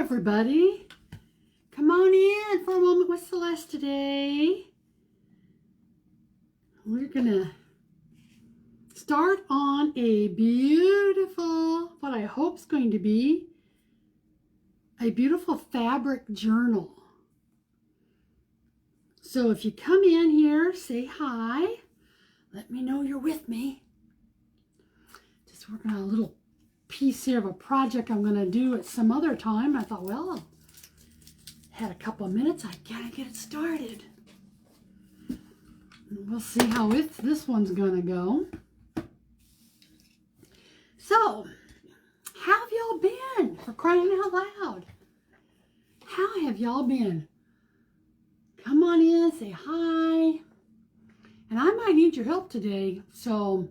everybody. Come on in for a moment with Celeste today. We're gonna start on a beautiful, what I hope is going to be a beautiful fabric journal. So if you come in here, say hi. Let me know you're with me. Just working on a little piece here of a project I'm going to do at some other time. I thought, well, had a couple of minutes, I gotta get it started. And we'll see how this one's going to go. So, how have y'all been? For crying out loud. How have y'all been? Come on in, say hi. And I might need your help today. So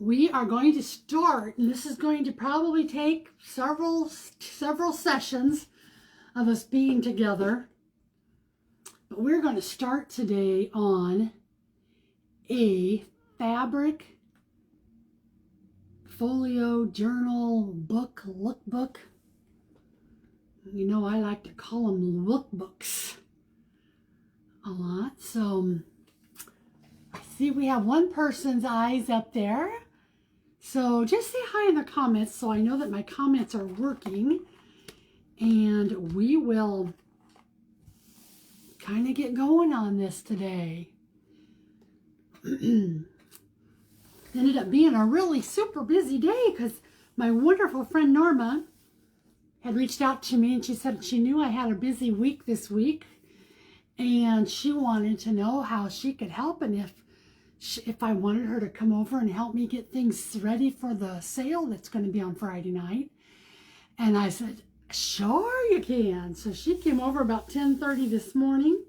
we are going to start, and this is going to probably take several sessions of us being together. But we're going to start today on a fabric folio journal book, lookbook. You know, I like to call them lookbooks a lot. So I see we have one person's eyes up there. So just say hi in the comments so I know that my comments are working. And we will kind of get going on this today. Ended up being a really super busy day because my wonderful friend Norma had reached out to me and she said she knew I had a busy week this week and she wanted to know how she could help and if I wanted her to come over and help me get things ready for the sale that's going to be on Friday night. And I said, sure you can. So she came over about 10:30 this morning,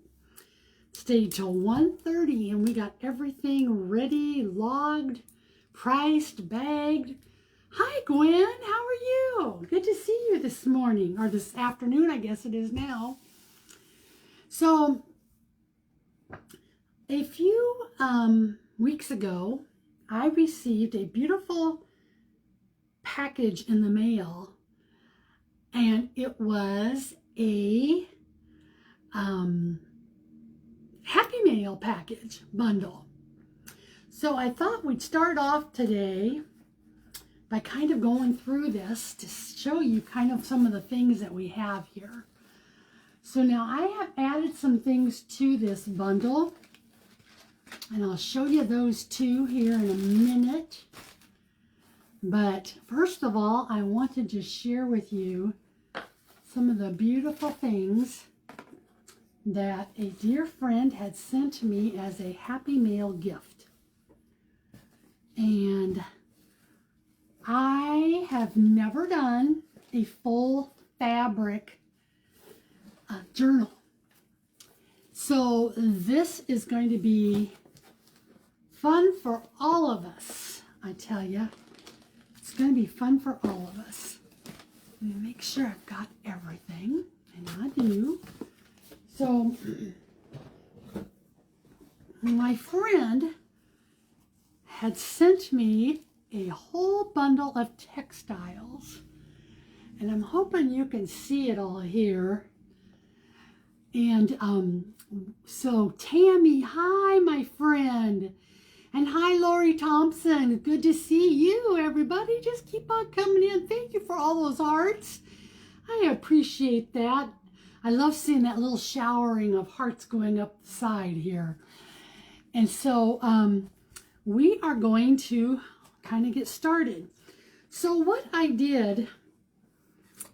stayed till 1:30, and we got everything ready, logged, priced, bagged. Hi, Gwen. How are you? Good to see you this morning, or this afternoon, I guess it is now. So, a few weeks ago, I received a beautiful package in the mail, and it was a Happy Mail package bundle. So I thought we'd start off today by kind of going through this to show you kind of some of the things that we have here. So now I have added some things to this bundle, and I'll show you those two here in a minute. But first of all, I want to just share with you some of the beautiful things that a dear friend had sent me as a Happy Mail gift. And I have never done a full fabric journal. So this is going to be fun for all of us, I tell you. It's going to be fun for all of us. Let me make sure I've got everything, and I do. So my friend had sent me a whole bundle of textiles, and I'm hoping you can see it all here. And so Tammy, hi my friend, and hi Lori Thompson, good to see you everybody. Just keep on coming in. Thank you for all those hearts. I appreciate that. I love seeing that little showering of hearts going up the side here. And so we are going to kind of get started. So what I did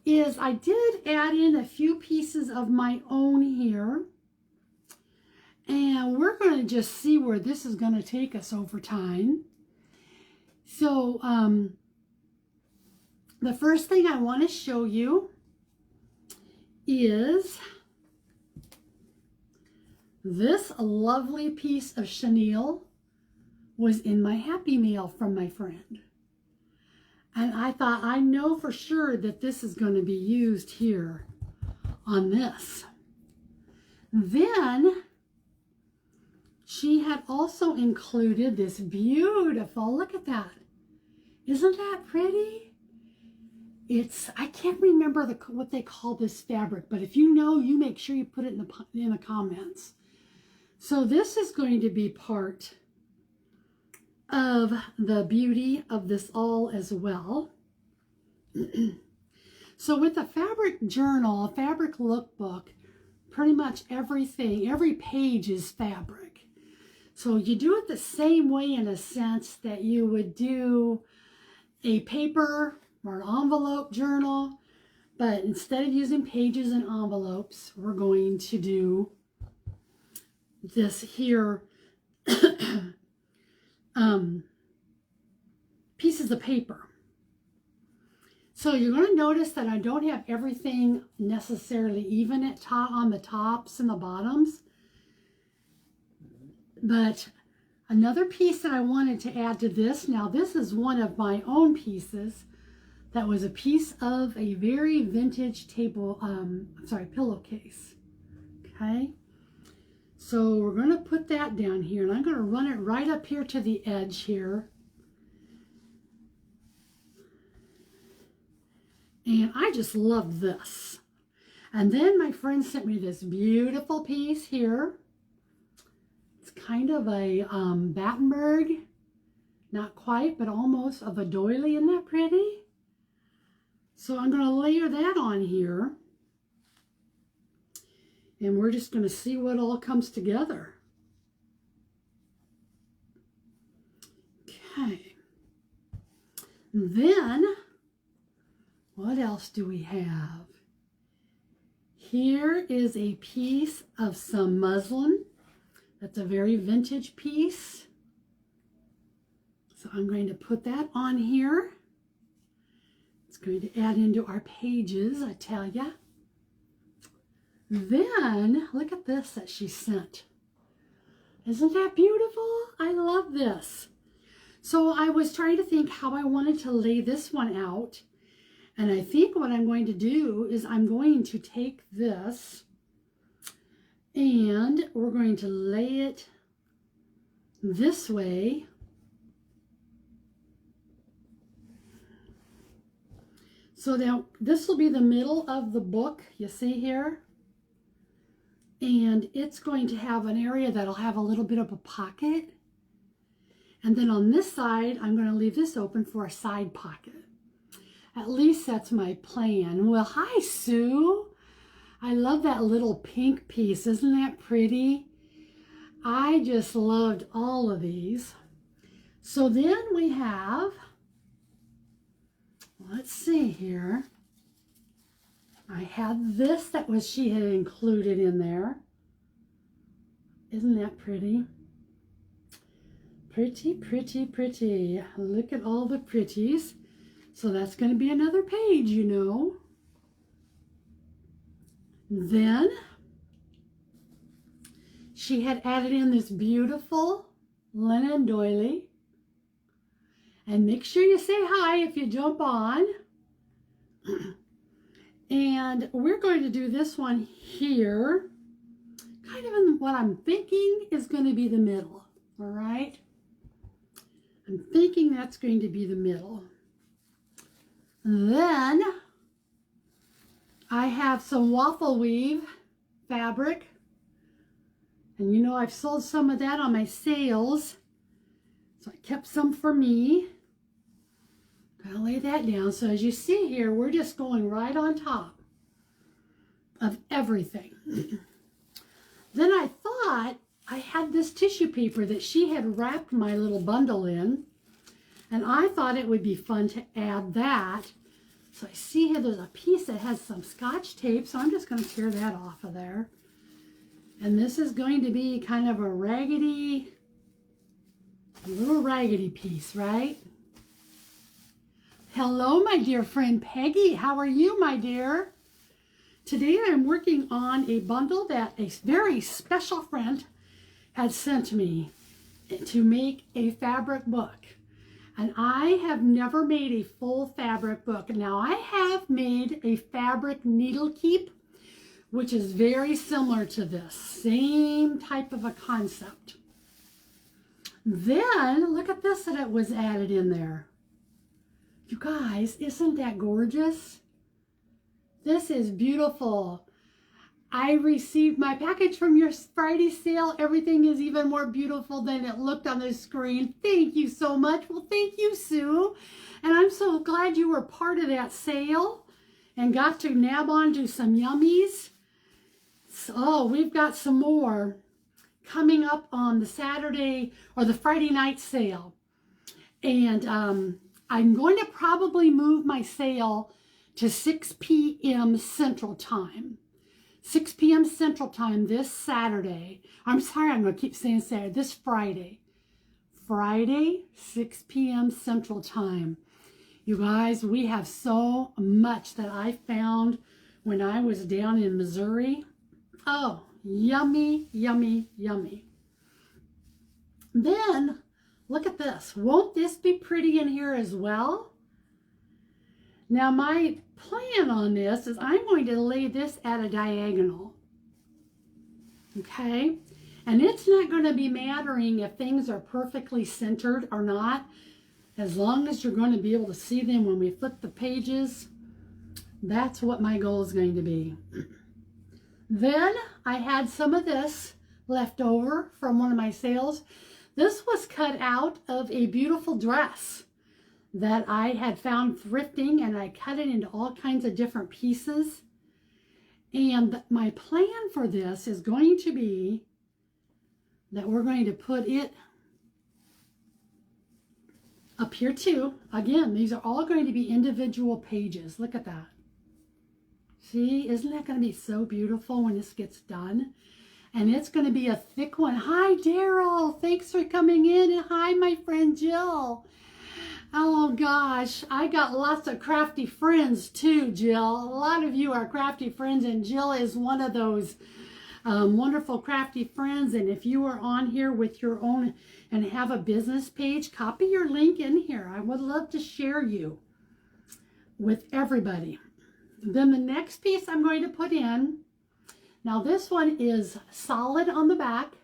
is I did add in a few pieces of my own here. And we're going to just see where this is going to take us over time. So the first thing I want to show you is this lovely piece of chenille was in my Happy Mail from my friend. And I thought, I know for sure that this is going to be used here on this. Then she had also included this beautiful, look at that. Isn't that pretty? I can't remember what they call this fabric, but if you know, you make sure you put it in the comments. So this is going to be part of the beauty of this all as well. So with a fabric journal, a fabric lookbook, pretty much everything, every page is fabric. So you do it the same way in a sense that you would do a paper or an envelope journal, but instead of using pages and envelopes, we're going to do this here pieces of paper. So you're going to notice that I don't have everything necessarily even on the tops and the bottoms. But another piece that I wanted to add to this, now this is one of my own pieces that was a piece of a very vintage pillowcase. Okay. So we're going to put that down here, and I'm going to run it right up here to the edge here. And I just love this. And then my friend sent me this beautiful piece here. It's kind of a Battenberg, not quite, but almost, of a doily. Isn't that pretty? So I'm going to layer that on here. And we're just going to see what all comes together. Okay. Then, what else do we have? Here is a piece of some muslin. That's a very vintage piece. So I'm going to put that on here. It's going to add into our pages, I tell ya. Then, look at this that she sent. Isn't that beautiful? I love this. So I was trying to think how I wanted to lay this one out. And I think what I'm going to do is I'm going to take this and we're going to lay it this way. So now this will be the middle of the book, you see here? And it's going to have an area that'll have a little bit of a pocket. And then on this side, I'm going to leave this open for a side pocket. At least that's my plan. Well, hi, Sue. I love that little pink piece. Isn't that pretty? I just loved all of these. So then we have, let's see here. I had this that was she had included in there. Isn't that pretty? Pretty, pretty, pretty. Look at all the pretties. So that's going to be another page, you know. Then she had added in this beautiful linen doily. And make sure you say hi if you jump on. And we're going to do this one here, kind of in what I'm thinking is going to be the middle, all right? I'm thinking that's going to be the middle. Then I have some waffle weave fabric, and you know I've sold some of that on my sales, so I kept some for me. I'll lay that down. So as you see here, we're just going right on top of everything. Then I thought I had this tissue paper that she had wrapped my little bundle in, and I thought it would be fun to add that. So I see here there's a piece that has some Scotch tape, so I'm just going to tear that off of there. And this is going to be kind of a little raggedy piece, right? Hello, my dear friend Peggy. How are you, my dear? Today I'm working on a bundle that a very special friend had sent me to make a fabric book. And I have never made a full fabric book. Now, I have made a fabric needle keep, which is very similar to this. Same type of a concept. Then, look at this that it was added in there. You guys, isn't that gorgeous? This is beautiful. I received my package from your Friday sale. Everything is even more beautiful than it looked on the screen. Thank you so much. Well, thank you, Sue. And I'm so glad you were part of that sale and got to nab onto some yummies. So we've got some more coming up on the Saturday or the Friday night sale. And I'm going to probably move my sale to 6 p.m. Central Time. 6 p.m. Central Time this Saturday. I'm sorry, I'm going to keep saying Saturday. This Friday. Friday, 6 p.m. Central Time. You guys, we have so much that I found when I was down in Missouri. Oh, yummy, yummy, yummy. Then, look at this. Won't this be pretty in here as well? Now, my plan on this is I'm going to lay this at a diagonal. Okay? And it's not going to be mattering if things are perfectly centered or not. As long as you're going to be able to see them when we flip the pages, that's what my goal is going to be. Then I had some of this left over from one of my sales. This was cut out of a beautiful dress that I had found thrifting, and I cut it into all kinds of different pieces. And my plan for this is going to be that we're going to put it up here too. Again, these are all going to be individual pages. Look at that. See, isn't that going to be so beautiful when this gets done? And it's going to be a thick one. Hi, Daryl. Thanks for coming in. And hi, my friend Jill. Oh, gosh. I got lots of crafty friends, too, Jill. A lot of you are crafty friends, and Jill is one of those wonderful crafty friends. And if you are on here with your own and have a business page, copy your link in here. I would love to share you with everybody. Then the next piece I'm going to put in, now this one is solid on the back,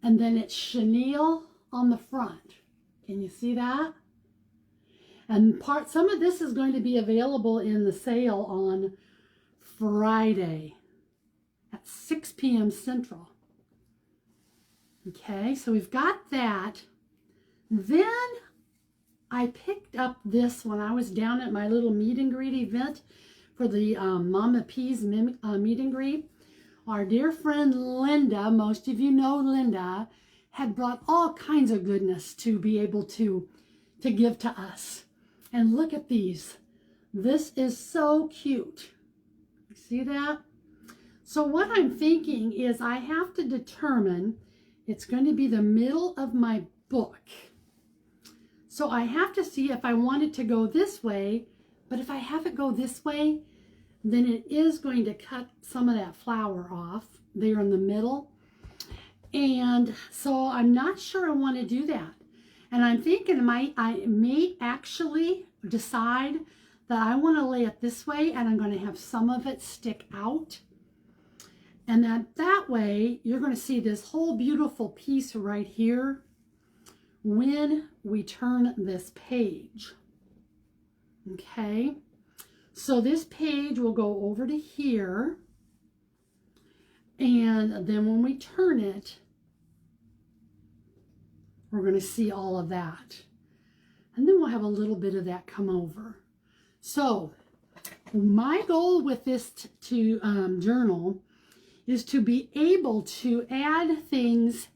and then it's chenille on the front. Can you see that? And some of this is going to be available in the sale on Friday at 6 p.m. Central. Okay, so we've got that. Then I picked up this when I was down at my little meet and greet event for the Mama P's meet and greet. Our dear friend Linda, most of you know Linda, had brought all kinds of goodness to be able to give to us. And look at these. This is so cute. You see that? So what I'm thinking is I have to determine, it's going to be the middle of my book. So I have to see if I want it to go this way, but if I have it go this way, then it is going to cut some of that flower off there in the middle. And so I'm not sure I want to do that. And I'm thinking I may actually decide that I want to lay it this way, and I'm going to have some of it stick out. And that way, you're going to see this whole beautiful piece right here when we turn this page. Okay, so this page will go over to here, and then when we turn it, we're going to see all of that. And then we'll have a little bit of that come over. So my goal with this journal is to be able to add things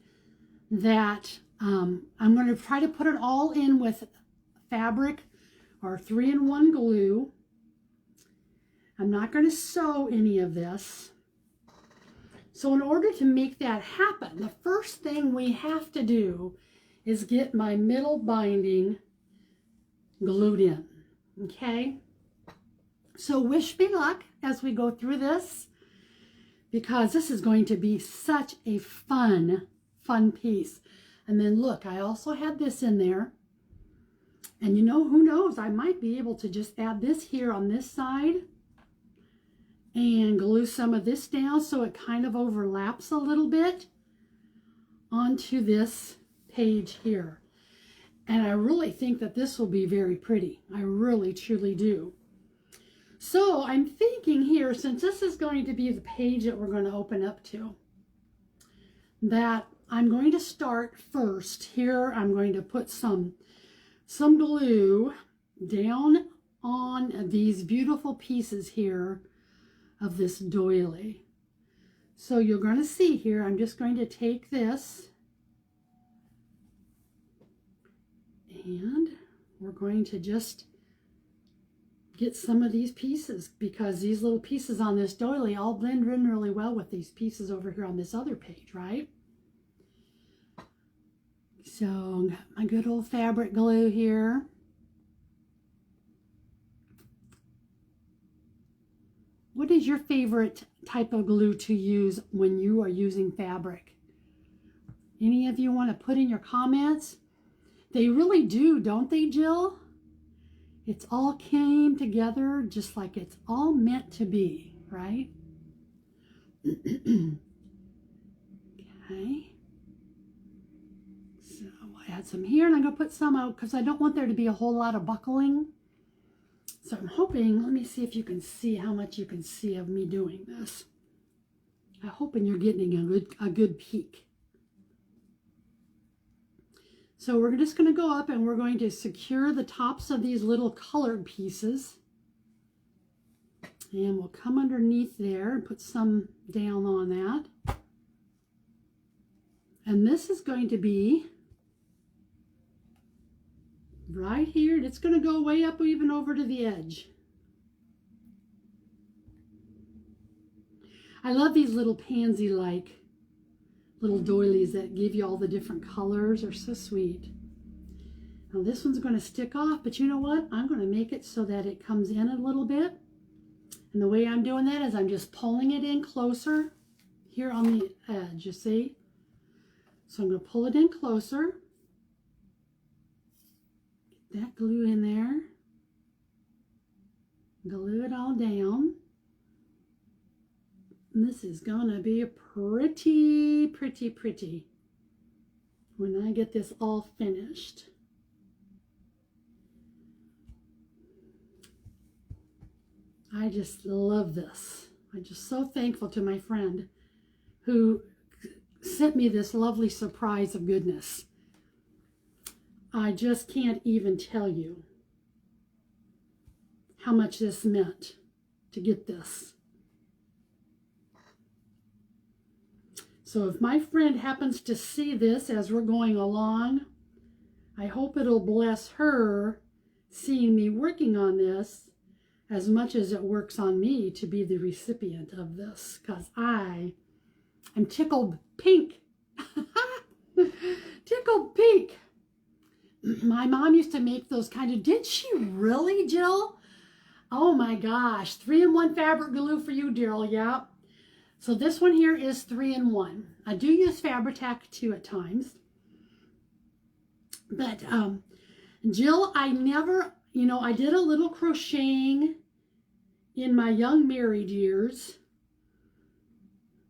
that I'm going to try to put it all in with fabric or 3-in-1 glue. I'm not going to sew any of this. So in order to make that happen, the first thing we have to do is get my middle binding glued in. Okay? So wish me luck as we go through this, because this is going to be such a fun piece. And then look, I also had this in there. And you know, who knows, I might be able to just add this here on this side and glue some of this down so it kind of overlaps a little bit onto this page here. And I really think that this will be very pretty. I really, truly do. So I'm thinking here, since this is going to be the page that we're going to open up to, that I'm going to start first. Here I'm going to put some glue down on these beautiful pieces here of this doily. So you're going to see here, I'm just going to take this and we're going to just get some of these pieces, because these little pieces on this doily all blend in really well with these pieces over here on this other page, right? So got my good old fabric glue here. What is your favorite type of glue to use when you are using fabric? Any of you want to put in your comments? They really do, don't they, Jill? It's all came together just like it's all meant to be, right? Okay. So I add some here, and I'm going to put some out because I don't want there to be a whole lot of buckling. So I'm hoping, let me see if you can see how much you can see of me doing this. I'm hoping you're getting a good peek. So we're just going to go up and we're going to secure the tops of these little colored pieces. And we'll come underneath there and put some down on that. And this is going to be right here. It's going to go way up even over to the edge. I love these little pansy-like little doilies that give you all the different colors. They're so sweet. Now this one's going to stick off, but you know what? I'm going to make it so that it comes in a little bit. And the way I'm doing that is I'm just pulling it in closer here on the edge, you see? So I'm going to pull it in closer. Get that glue in there. Glue it all down. And this is going to be pretty, pretty, pretty when I get this all finished. I just love this. I'm just so thankful to my friend who sent me this lovely surprise of goodness. I just can't even tell you how much this meant to get this. So if my friend happens to see this as we're going along, I hope it'll bless her seeing me working on this as much as it works on me to be the recipient of this, because I am tickled pink. Tickled pink. My mom used to make those kind of, did she really, Jill? Oh my gosh, 3-in-1 fabric glue for you, Daryl, yeah. So this one here is 3-in-1. I do use Fabri-Tac too at times. But Jill, I never, you know, I did a little crocheting in my young married years.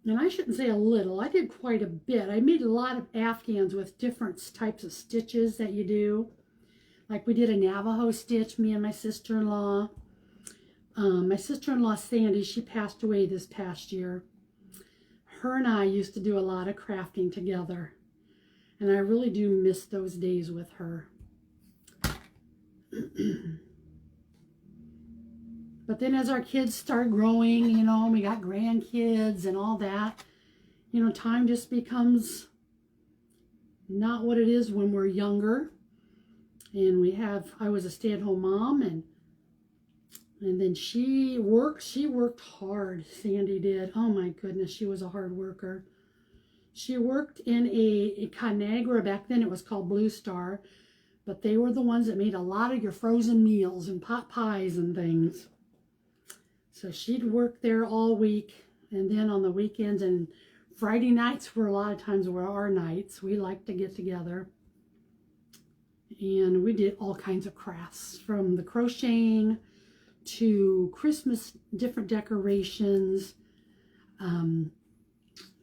And I shouldn't say a little, I did quite a bit. I made a lot of Afghans with different types of stitches that you do. Like we did a Navajo stitch, me and my sister-in-law. My sister-in-law, Sandy, she passed away this past year. Her and I used to do a lot of crafting together. And I really do miss those days with her. But then as our kids start growing, you know, we got grandkids and all that, you know, time just becomes not what it is when we're younger. And I was a stay-at-home mom, and then she worked hard, Sandy did. Oh my goodness, she was a hard worker. She worked in a Conagra, back then it was called Blue Star, but they were the ones that made a lot of your frozen meals and pot pies and things. So she'd work there all week, and then on the weekends and Friday nights were a lot of times were our nights. We liked to get together. And we did all kinds of crafts, from the crocheting to Christmas different decorations,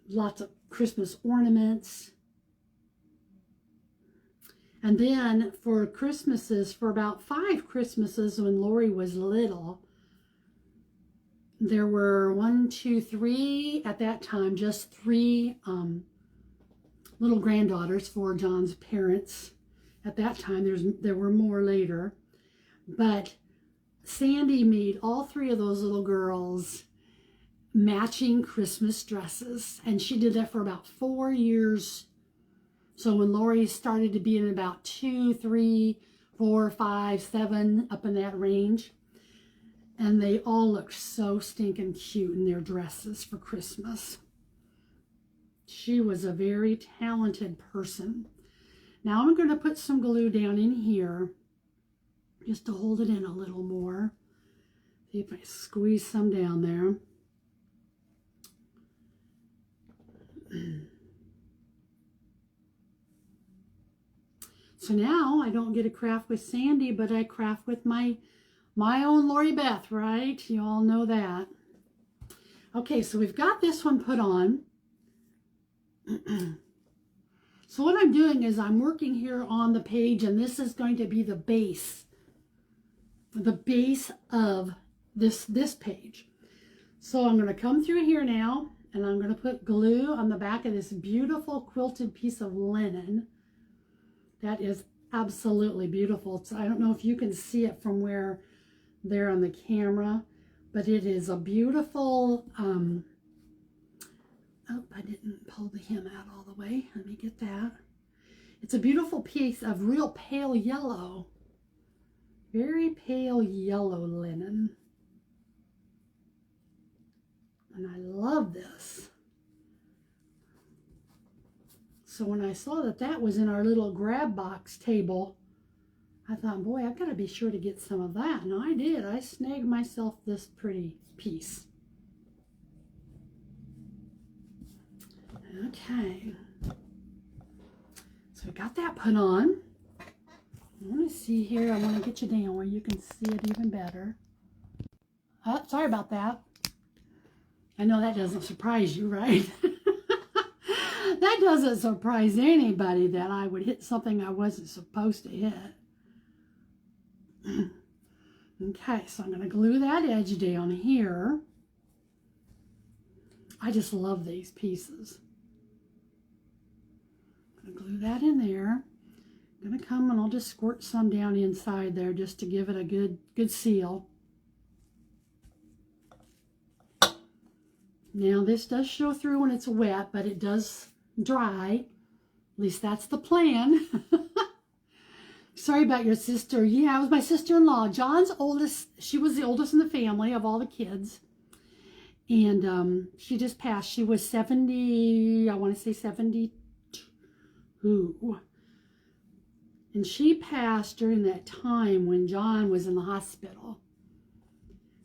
lots of Christmas ornaments. And then for Christmases, for about 5 Christmases when Lori was little, there were 1, 2, 3 at that time, just 3 little granddaughters for John's parents. At that time, there were more later. But Sandy made all 3 of those little girls matching Christmas dresses. And she did that for about 4 years. So when Lori started to be in about 2, 3, 4, 5, 7, up in that range. And they all looked so stinking cute in their dresses for Christmas. She was a very talented person. Now I'm going to put some glue down in here just to hold it in a little more. See if I squeeze some down there. So now I don't get to craft with Sandy, but I craft with my own Lori Beth, right? You all know that. Okay, so we've got this one put on. So what I'm doing is I'm working here on the page, and this is going to be the base of this page. So I'm going to come through here now, and I'm going to put glue on the back of this beautiful quilted piece of linen. That is absolutely beautiful. So I don't know if you can see it from where there on the camera, but it is a beautiful, oh, I didn't pull the hem out all the way. Let me get that. It's a beautiful piece of real pale yellow, very pale yellow linen. And I love this. So when I saw that that was in our little grab box table, I thought, boy, I've got to be sure to get some of that. And I did. I snagged myself this pretty piece. Okay. So we got that put on. I want to see here. I want to get you down where you can see it even better. Oh, sorry about that. I know that doesn't surprise you, right? That doesn't surprise anybody that I would hit something I wasn't supposed to hit. Okay, so I'm going to glue that edge down here. I just love these pieces. I'm going to glue that in there. I'm going to come and I'll just squirt some down inside there just to give it a good seal. Now this does show through when it's wet, but it does dry. At least that's the plan. Sorry about your sister. Yeah, it was my sister-in-law. John's oldest. She was the oldest in the family of all the kids. And she just passed. She was 70, I want to say 72. And she passed during that time when John was in the hospital.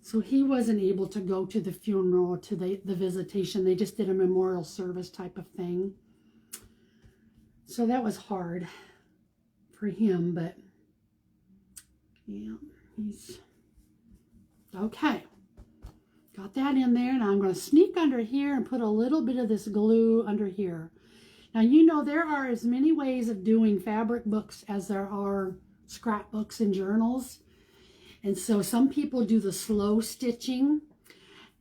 So he wasn't able to go to the funeral or to the visitation. They just did a memorial service type of thing. So that was hard for him, but yeah, he's okay. Got that in there. Now I'm going to sneak under here and put a little bit of this glue under here. Now, you know, there are as many ways of doing fabric books as there are scrapbooks and journals. And so some people do the slow stitching,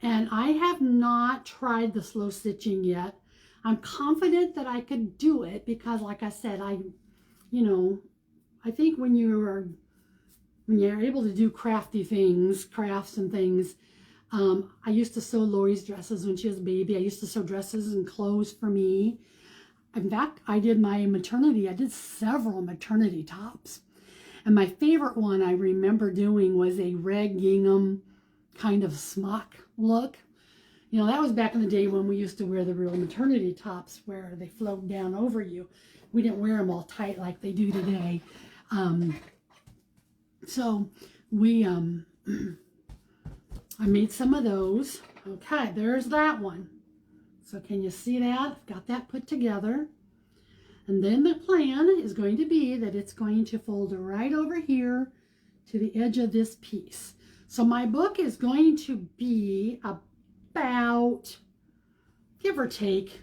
and I have not tried the slow stitching yet. I'm confident that I could do it because, like I said, I think when you're able to do crafty things, crafts and things, I used to sew Lori's dresses when she was a baby. I used to sew dresses and clothes for me. In fact, I did several maternity tops. And my favorite one I remember doing was a red gingham kind of smock look. You know, that was back in the day when we used to wear the real maternity tops where they flowed down over you. We didn't wear them all tight like they do today. So we, I made some of those. Okay, there's that one. So can you see that? I've got that put together. And then the plan is going to be that it's going to fold right over here to the edge of this piece. So my book is going to be about, give or take,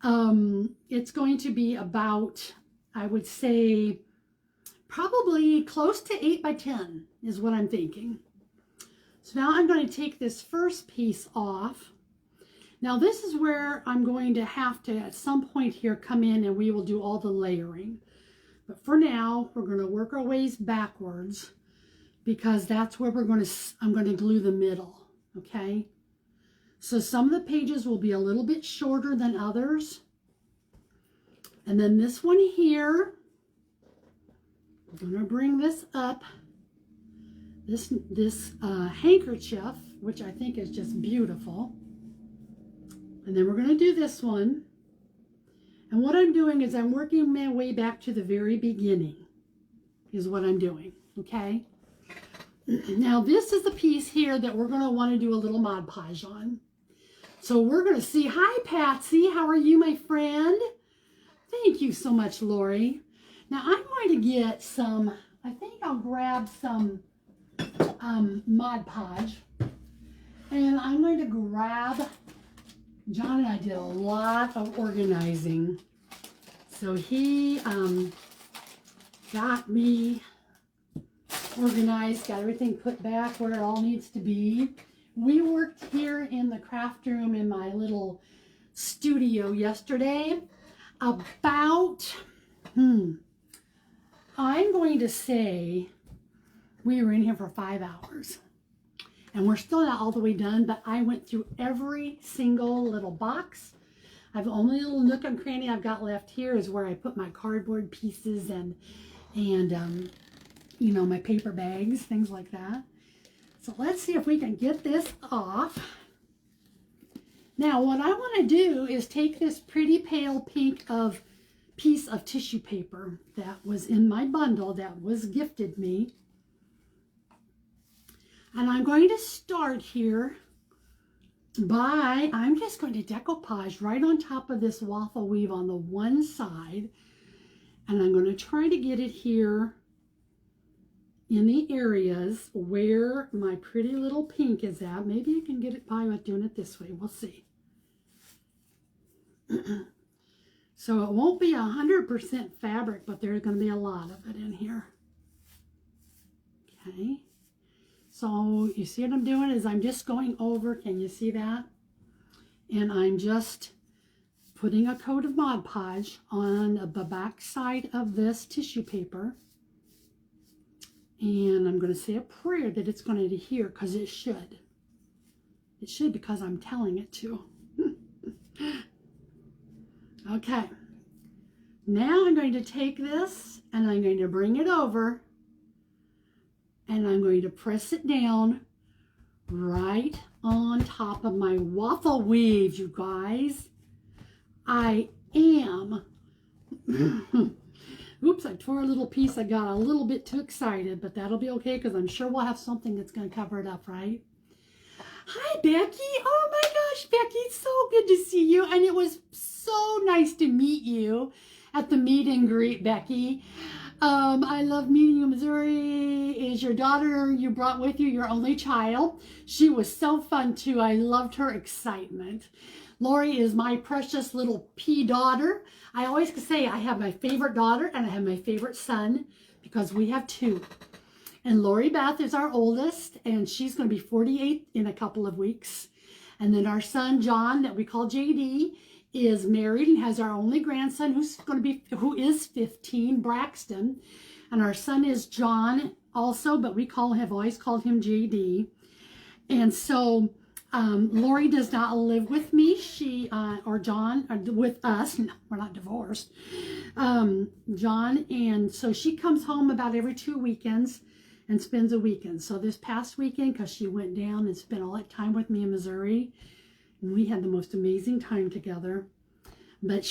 It's going to be about, I would say, probably close to 8 by 10 is what I'm thinking. So now I'm going to take this first piece off. Now this is where I'm going to have to, at some point here, come in and we will do all the layering. But for now, we're going to work our ways backwards because that's where I'm going to glue the middle, okay? So some of the pages will be a little bit shorter than others. And then this one here, I'm going to bring this up. This handkerchief, which I think is just beautiful. And then we're going to do this one. And what I'm doing is I'm working my way back to the very beginning is what I'm doing, okay? Now this is the piece here that we're going to want to do a little Mod Podge on. So we're going to see, hi Patsy, how are you, my friend? Thank you so much, Lori. Now I'm going to get some, I think I'll grab some Mod Podge. And I'm going to grab, John and I did a lot of organizing. So he got me organized, got everything put back where it all needs to be. We worked here in the craft room in my little studio yesterday about, I'm going to say we were in here for 5 hours. And we're still not all the way done, but I went through every single little box. I've only little nook and cranny I've got left here is where I put my cardboard pieces and you know, my paper bags, things like that. So let's see if we can get this off. Now what I want to do is take this pretty pale pink piece of tissue paper that was in my bundle that was gifted me. And I'm going to start here by, I'm just going to decoupage right on top of this waffle weave on the one side. And I'm going to try to get it here in the areas where my pretty little pink is at. Maybe I can get it by doing it this way. We'll see. So it won't be 100% fabric, but there's going to be a lot of it in here. Okay. So you see what I'm doing is I'm just going over, can you see that? And I'm just putting a coat of Mod Podge on the back side of this tissue paper. And I'm going to say a prayer that it's going to adhere, because it should. It should, because I'm telling it to. Okay. Now I'm going to take this and I'm going to bring it over. And I'm going to press it down right on top of my waffle weave, you guys. I am. Oops, I tore a little piece. I got a little bit too excited, but that'll be okay because I'm sure we'll have something that's going to cover it up, right? Hi, Becky. Oh my gosh, Becky, it's so good to see you. And it was so nice to meet you at the meet and greet, Becky. I love meeting you. Missouri is your daughter you brought with you, your only child. She was so fun too. I loved her excitement. Lori is my precious little pea daughter. I always say I have my favorite daughter and I have my favorite son because we have two. And Lori Beth is our oldest and she's going to be 48 in a couple of weeks. And then our son John, that we call JD, is married and has our only grandson who is 15, Braxton. And our son is John also, but have always called him JD. And so Lori does not live with me. Or John, with us. No, we're not divorced. John, and so she comes home about every 2 weekends and spends a weekend. So this past weekend, because she went down and spent all that time with me in Missouri, and we had the most amazing time together. But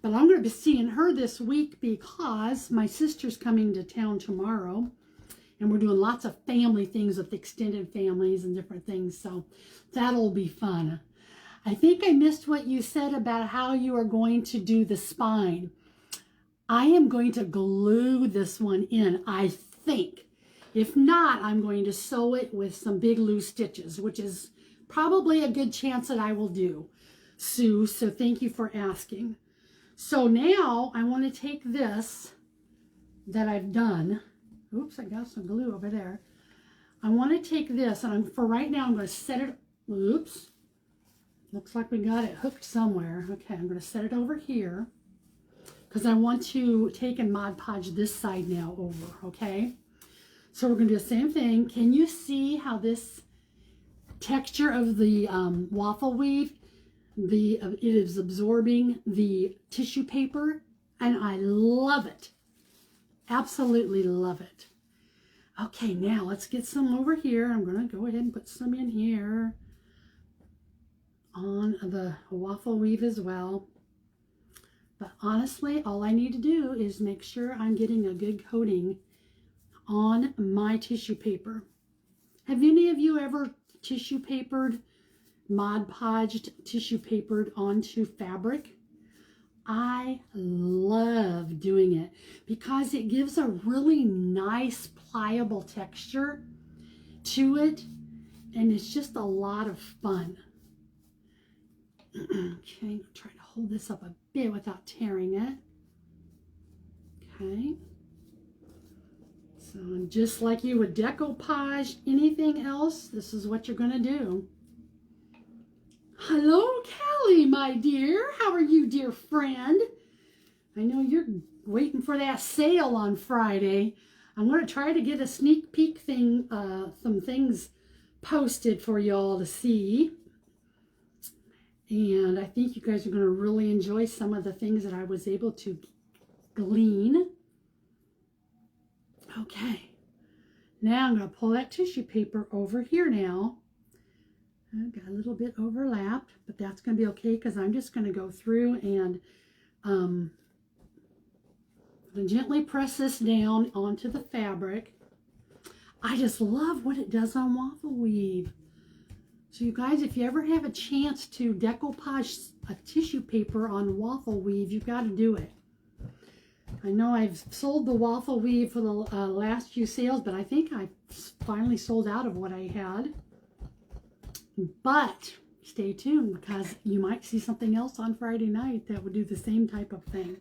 but I'm going to be seeing her this week because my sister's coming to town tomorrow. And we're doing lots of family things with extended families and different things. So that'll be fun. I think I missed what you said about how you are going to do the spine. I am going to glue this one in, I think. If not, I'm going to sew it with some big loose stitches, which is probably a good chance that I will do. Sue, so thank you for asking. So now I want to take this that I've done. Oops, I got some glue over there. I want to take this, and for right now I'm going to set it. Oops. Looks like we got it hooked somewhere. Okay, I'm going to set it over here because I want to take and Mod Podge this side now over, okay? So we're going to do the same thing. Can you see how this texture of the waffle weave, it is absorbing the tissue paper, and I love it. Absolutely love it. Okay, now let's get some over here. I'm going to go ahead and put some in here on the waffle weave as well. But honestly, all I need to do is make sure I'm getting a good coating on my tissue paper. Have any of you ever tissue papered, Mod Podged tissue papered onto fabric? I love doing it because it gives a really nice pliable texture to it, and it's just a lot of fun. Okay, try to hold this up a bit without tearing it. Okay. So just like you would decoupage anything else, this is what you're going to do. Hello, Callie, my dear. How are you, dear friend? I know you're waiting for that sale on Friday. I'm going to try to get a sneak peek thing, some things posted for y'all to see. And I think you guys are going to really enjoy some of the things that I was able to glean. Okay. Now I'm going to pull that tissue paper over here now. I've got a little bit overlapped, but that's going to be okay because I'm just going to go through and gently press this down onto the fabric. I just love what it does on waffle weave. So you guys, if you ever have a chance to decoupage a tissue paper on waffle weave, you've got to do it. I know I've sold the waffle weave for the last few sales, but I think I finally sold out of what I had. But stay tuned because you might see something else on Friday night that would do the same type of thing.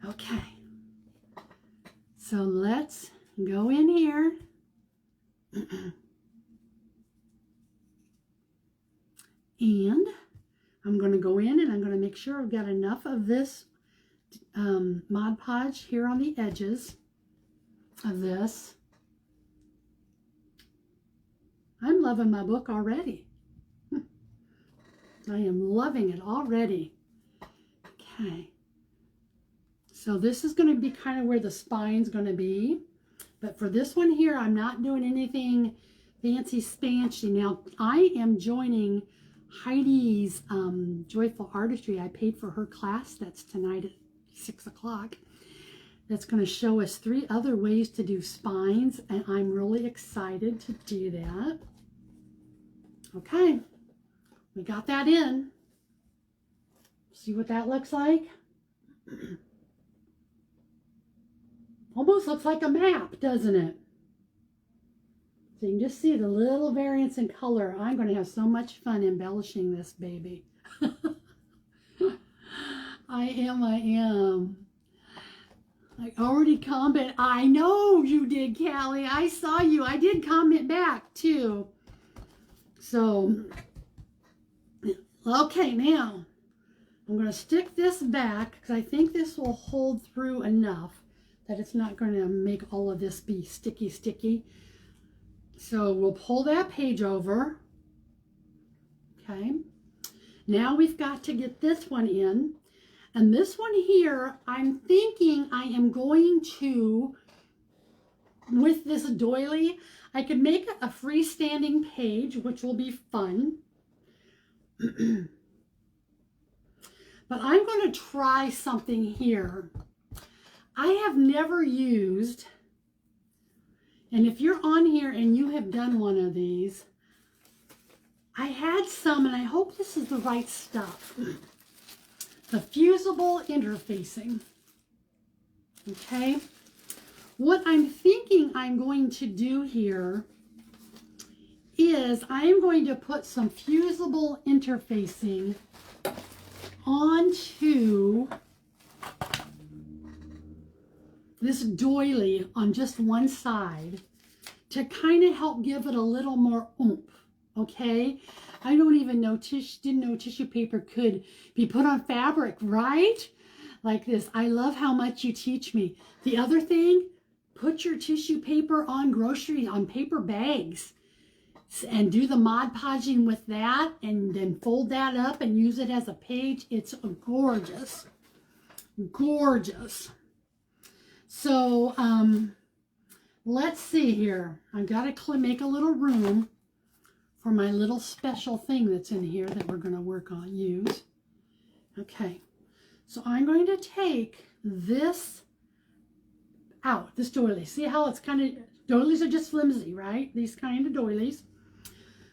Okay, so let's go in here. And I'm going to go in and I'm going to make sure I've got enough of this Mod Podge here on the edges of this. I'm loving my book already. I am loving it already. Okay. So this is going to be kind of where the spine's going to be. But for this one here, I'm not doing anything fancy spancy. Now, I am joining Heidi's Joyful Artistry. I paid for her class. That's tonight at 6 o'clock. That's going to show us 3 other ways to do spines, and I'm really excited to do that. Okay, we got that in. See what that looks like? Almost looks like a map, doesn't it? So you can just see the little variance in color. I'm going to have so much fun embellishing this baby. I am. I already commented. I know you did, Callie. I saw you. I did comment back too. So, okay, now I'm going to stick this back because I think this will hold through enough that it's not going to make all of this be sticky. So we'll pull that page over. Okay. Now we've got to get this one in. And this one here, I'm thinking I am going to, with this doily, I could make a freestanding page, which will be fun. But I'm going to try something here. I have never used, and if you're on here and you have done one of these, I had some, and I hope this is the right stuff. The fusible interfacing. Okay. What I'm thinking I'm going to do here is I'm going to put some fusible interfacing onto this doily on just one side to kind of help give it a little more oomph, okay? I don't even know, didn't know tissue paper could be put on fabric, right? Like this. I love how much you teach me. The other thing, put your tissue paper on on paper bags and do the Mod Podging with that, and then fold that up and use it as a page. It's gorgeous, gorgeous. So let's see here. I've got to make a little room for my little special thing that's in here that we're going to work on, use. Okay, so I'm going to take this out, this doily. See how it's kind of, doilies are just flimsy, right? These kind of doilies.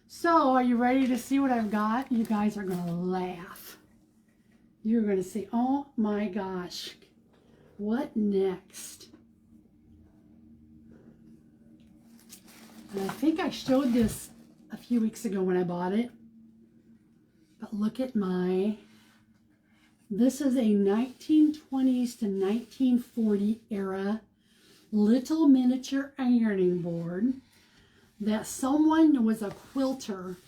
So are you ready to see what I've got? You guys are going to laugh. You're going to say, oh my gosh, what next? And I think I showed this a few weeks ago when I bought it. But look at this is a 1920s to 1940 era little miniature ironing board that someone was a quilter,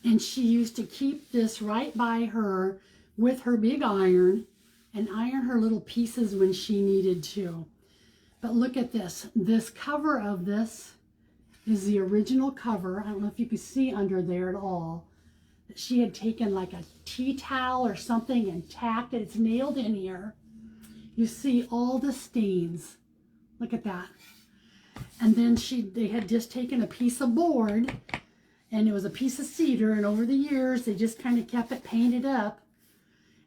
and she used to keep this right by her with her big iron and iron her little pieces when she needed to. But look at this. This cover of this is the original cover. I don't know if you can see under there at all. She had taken like a tea towel or something and tacked it. It's nailed in here. You see all the stains. Look at that. And then they had just taken a piece of board, and it was a piece of cedar, and over the years they just kind of kept it painted up.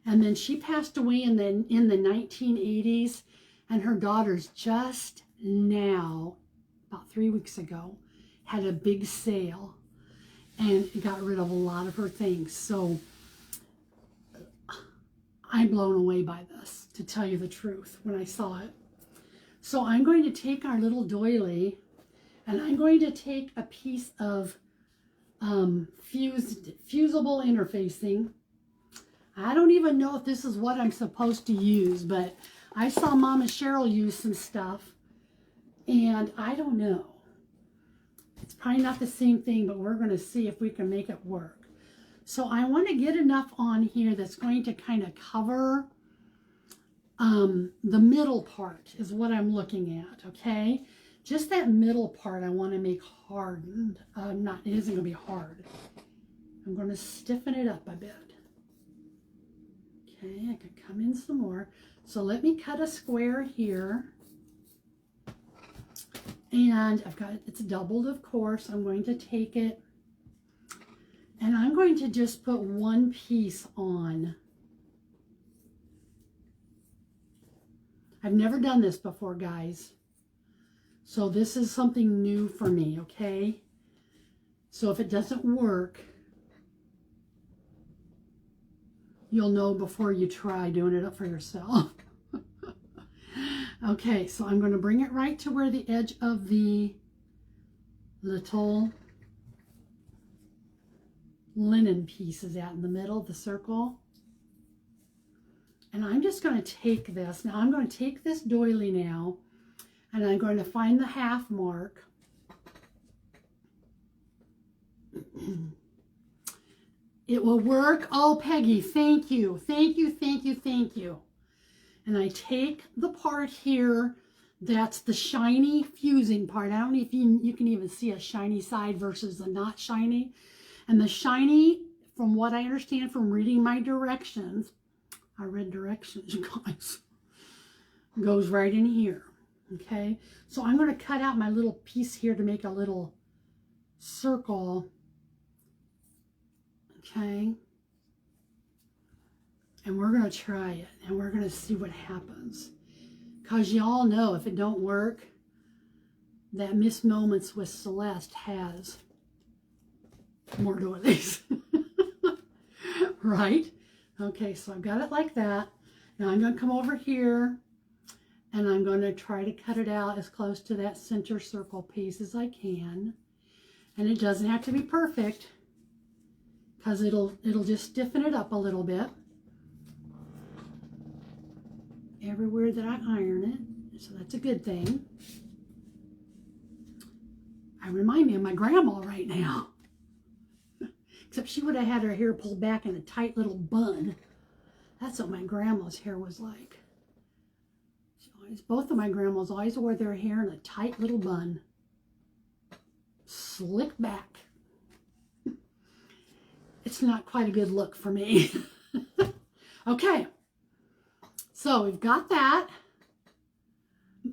And then she passed away in the 1980s, and her daughters just now, about 3 weeks ago, had a big sale and got rid of a lot of her things. So I'm blown away by this, to tell you the truth, when I saw it. So I'm going to take our little doily, and I'm going to take a piece of fusible interfacing. I don't even know if this is what I'm supposed to use, but I saw Mama Cheryl use some stuff, and I don't know. It's probably not the same thing, but we're going to see if we can make it work. So I want to get enough on here that's going to kind of cover the middle part is what I'm looking at, okay? Just that middle part I want to make hardened. It isn't going to be hard. I'm going to stiffen it up a bit. Okay, I could come in some more. So let me cut a square here. And I've got, it's doubled, of course. I'm going to take it, and I'm going to just put one piece on. I've never done this before, guys. So this is something new for me, okay? So if it doesn't work, you'll know before you try doing it up for yourself. Okay, so I'm going to bring it right to where the edge of the little linen piece is at, in the middle of the circle. And I'm just going to take this. Now I'm going to take this doily now, and I'm going to find the half mark. It will work. Oh, Peggy, thank you. Thank you, thank you, thank you. And I take the part here that's the shiny fusing part. I don't know if you can even see a shiny side versus the not shiny. And the shiny, from what I understand from reading my directions, I read directions, you guys, goes right in here. Okay, so I'm going to cut out my little piece here to make a little circle. Okay, and we're going to try it, and we're going to see what happens, because y'all know if it don't work, that Miss Moments with Celeste has more doilies. Right? Okay, so I've got it like that. Now I'm going to come over here, and I'm going to try to cut it out as close to that center circle piece as I can. And it doesn't have to be perfect, because it'll just stiffen it up a little bit everywhere that I iron it. So that's a good thing. I remind me of my grandma right now. Except she would have had her hair pulled back in a tight little bun. That's what my grandma's hair was like. Both of my grandmas always wore their hair in a tight little bun. Slick back. It's not quite a good look for me. Okay. So we've got that.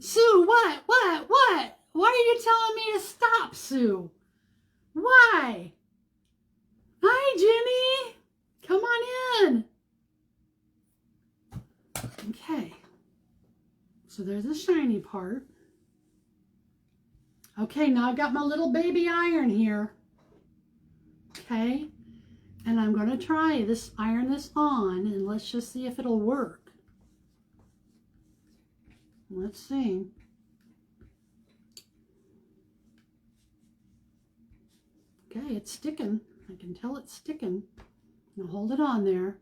Sue, what? Why are you telling me to stop, Sue? Why? Hi, Jimmy. Come on in. Okay. So there's the shiny part. Okay, now I've got my little baby iron here. Okay. And I'm going to try this, iron this on, and let's just see if it'll work. Let's see. Okay, it's sticking. I can tell it's sticking. Now hold it on there.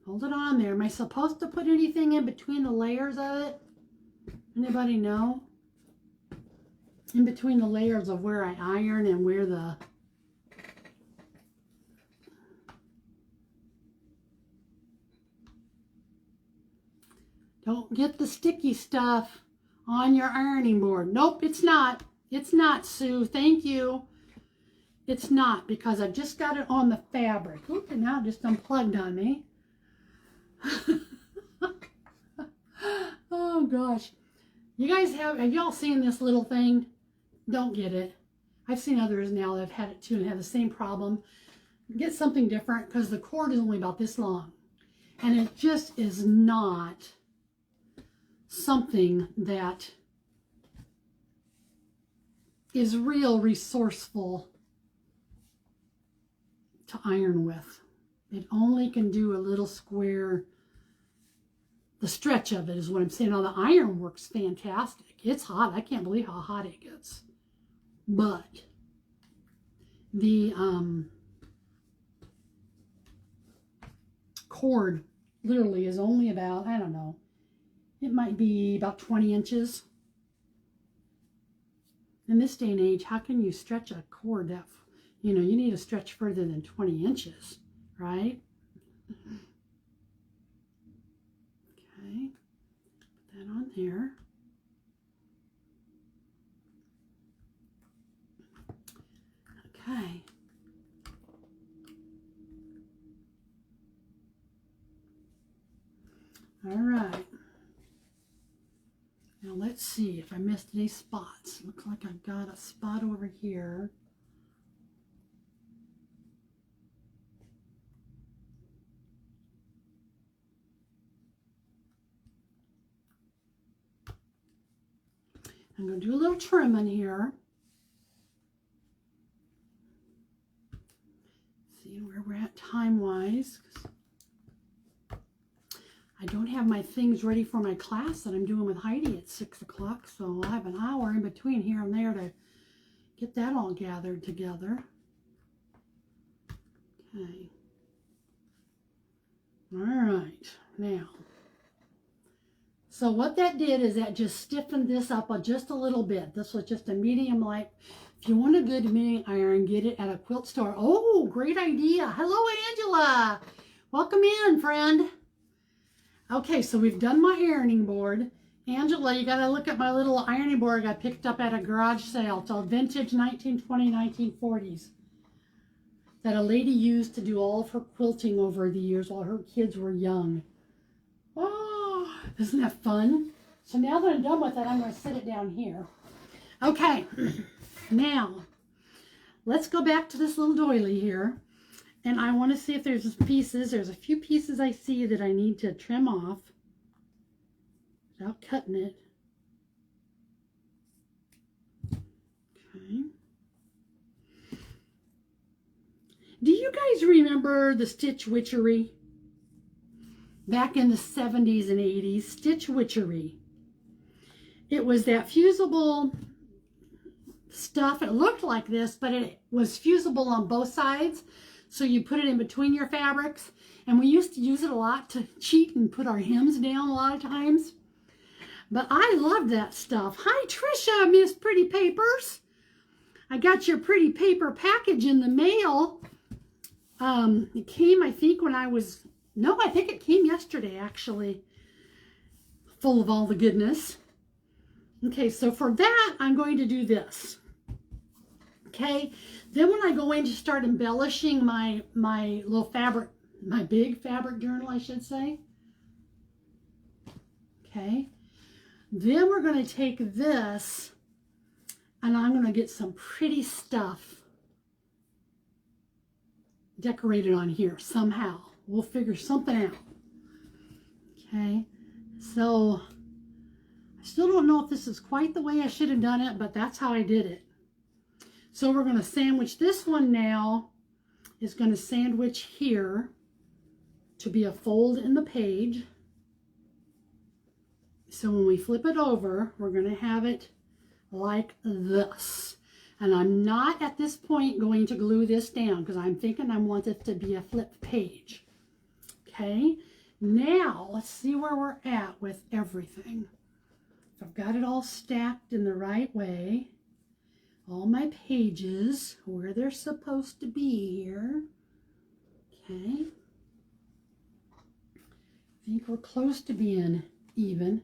Hold it on there. Am I supposed to put anything in between the layers of it? Anybody know? In between the layers of where I iron and where the... Don't get the sticky stuff on your ironing board. Nope, it's not. It's not, Sue. Thank you. It's not, because I've just got it on the fabric. Look, and now it just unplugged on me. Oh gosh. You guys have y'all seen this little thing? Don't get it. I've seen others now that have had it too and have the same problem. Get something different, because the cord is only about this long. And it just is not something that is real resourceful to iron with. It only can do a little square. The stretch of it is what I'm saying. Now the iron works fantastic. It's hot. I can't believe how hot it gets. But the cord literally is only about, I don't know, it might be about 20 inches. In this day and age, how can you stretch a cord that, you need to stretch further than 20 inches, right? Okay, put that on there. Okay. All right. Now let's see if I missed any spots. Looks like I've got a spot over here. I'm going to do a little trimming here. See where we're at time-wise. I don't have my things ready for my class that I'm doing with Heidi at 6 o'clock, so I'll have an hour in between here and there to get that all gathered together. Okay. All right. Now, so what that did is that just stiffened this up just a little bit. This was just a medium light. If you want a good mini iron, get it at a quilt store. Oh, great idea. Hello, Angela. Welcome in, friend. Okay, so we've done my ironing board. Angela, you got to look at my little ironing board I picked up at a garage sale. It's all vintage 1920, 1940s that a lady used to do all of her quilting over the years while her kids were young. Oh, isn't that fun? So now that I'm done with it, I'm going to sit it down here. Okay, now let's go back to this little doily here. And I want to see if there's pieces. There's a few pieces I see that I need to trim off without cutting it. Okay. Do you guys remember the Stitch Witchery? Back in the 70s and 80s, Stitch Witchery. It was that fusible stuff. It looked like this, but it was fusible on both sides. So you put it in between your fabrics. And we used to use it a lot to cheat and put our hems down a lot of times. But I loved that stuff. Hi, Trisha, Miss Pretty Papers. I got your pretty paper package in the mail. It came, I think, I think it came yesterday, actually. Full of all the goodness. Okay, so for that, I'm going to do this. Okay, then when I go in to start embellishing my little fabric, my big fabric journal, I should say. Okay, then we're going to take this and I'm going to get some pretty stuff decorated on here somehow. We'll figure something out. Okay, so I still don't know if this is quite the way I should have done it, but that's how I did it. So we're going to sandwich this one now. Is going to sandwich here to be a fold in the page. So when we flip it over, we're going to have it like this. And I'm not at this point going to glue this down because I'm thinking I want it to be a flipped page. Okay, now let's see where we're at with everything. I've got it all stacked in the right way. All my pages where they're supposed to be here. Okay. I think we're close to being even.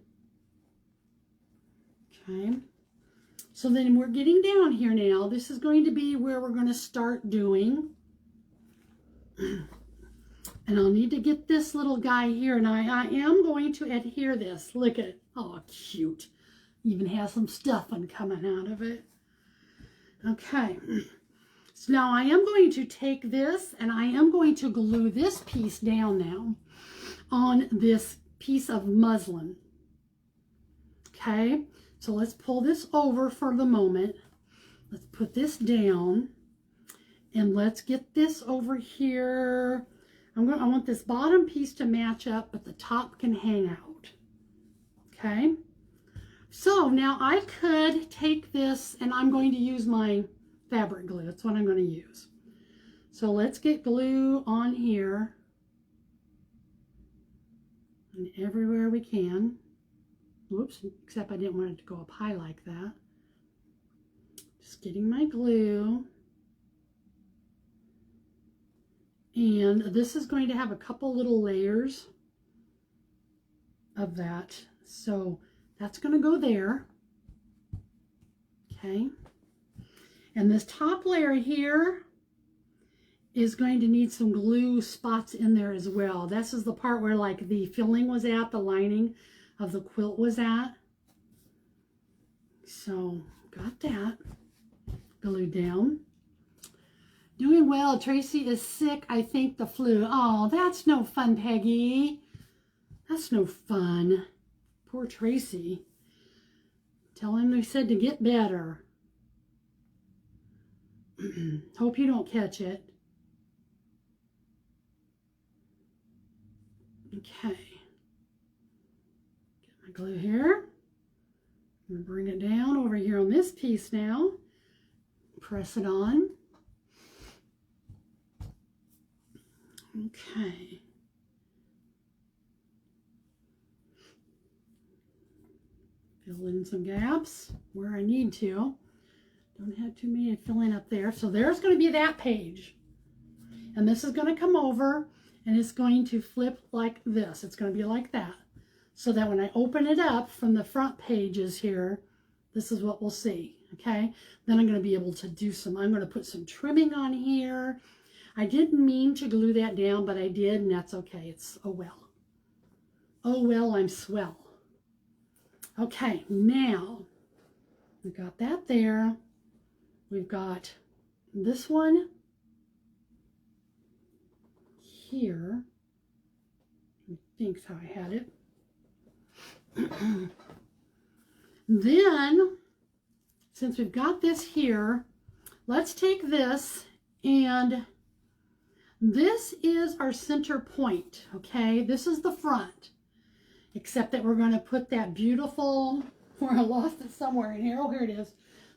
Okay. So then we're getting down here now. This is going to be where we're going to start doing. And I'll need to get this little guy here. And I am going to adhere this. Look at it. Oh, cute. Even has some stuffing coming out of it. Okay. So now I am going to take this and I am going to glue this piece down now on this piece of muslin. Okay. So let's pull this over for the moment. Let's put this down and let's get this over here. I want this bottom piece to match up, but the top can hang out. Okay. So now I could take this and I'm going to use my fabric glue. That's what I'm going to use. So let's get glue on here and everywhere we can. Whoops, except I didn't want it to go up high like that. Just getting my glue. And this is going to have a couple little layers of that. So that's going to go there. Okay. And this top layer here is going to need some glue spots in there as well. This is the part where like the filling was at, the lining of the quilt was at. So got that glued down. Doing well. Tracy is sick. I think the flu. Oh, that's no fun, Peggy. That's no fun. Poor Tracy. Tell him we said to get better. Hope you don't catch it. Okay. Get my glue here. I'm going to bring it down over here on this piece now. Press it on. Okay. Fill in some gaps where I need to. Don't have too many filling up there. So there's going to be that page. And this is going to come over and it's going to flip like this. It's going to be like that. So that when I open it up from the front pages here, this is what we'll see. Okay. Then I'm going to be able to do I'm going to put some trimming on here. I didn't mean to glue that down, but I did, and that's okay. It's, oh well. Oh well, I'm swell. Okay, now we've got that there. We've got this one here. I think that's how I had it. Then, since we've got this here, let's take this and this is our center point, okay? This is the front, except that we're going to put that beautiful, where I lost it somewhere in here. Oh, here it is.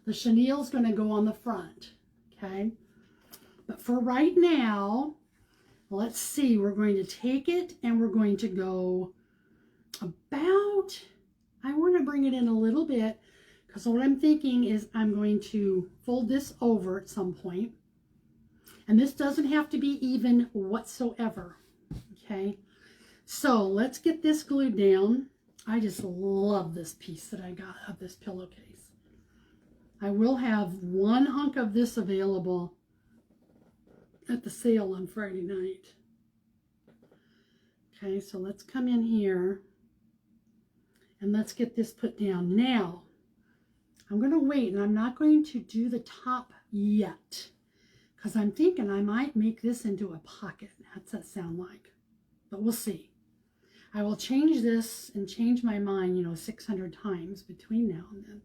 The chenille's going to go on the front, okay? But for right now, let's see, we're going to take it and we're going to go about, I want to bring it in a little bit because what I'm thinking is I'm going to fold this over at some point. And this doesn't have to be even whatsoever, okay? So let's get this glued down. I just love this piece that I got of this pillowcase. I will have one hunk of this available at the sale on Friday night. Okay, so let's come in here and let's get this put down. Now, I'm going to wait and I'm not going to do the top yet because I'm thinking I might make this into a pocket. What's that sound like? But we'll see. I will change this and change my mind, you know, 600 times between now and then.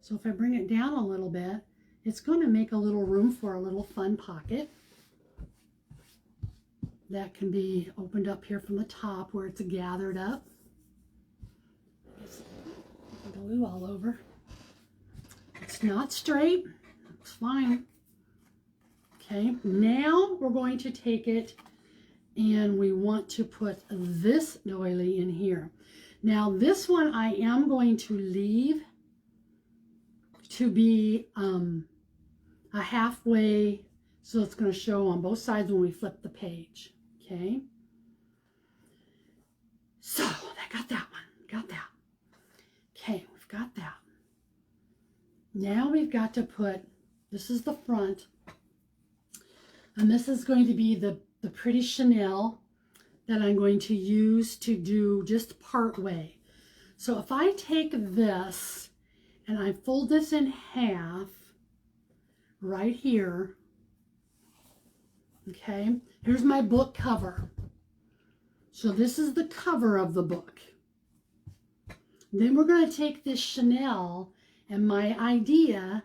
So if I bring it down a little bit, it's going to make a little room for a little fun pocket that can be opened up here from the top where it's gathered up. It's glue all over. It's not straight. Looks fine. Okay, now we're going to take it and we want to put this doily in here. Now this one I am going to leave to be a halfway, so it's going to show on both sides when we flip the page. Okay, so I got that one, got that. Okay, we've got that. Now we've got to put, this is the front, and this is going to be the pretty chenille that I'm going to use to do just part way. So if I take this and I fold this in half right here, okay, here's my book cover. So this is the cover of the book. Then we're going to take this chenille, and my idea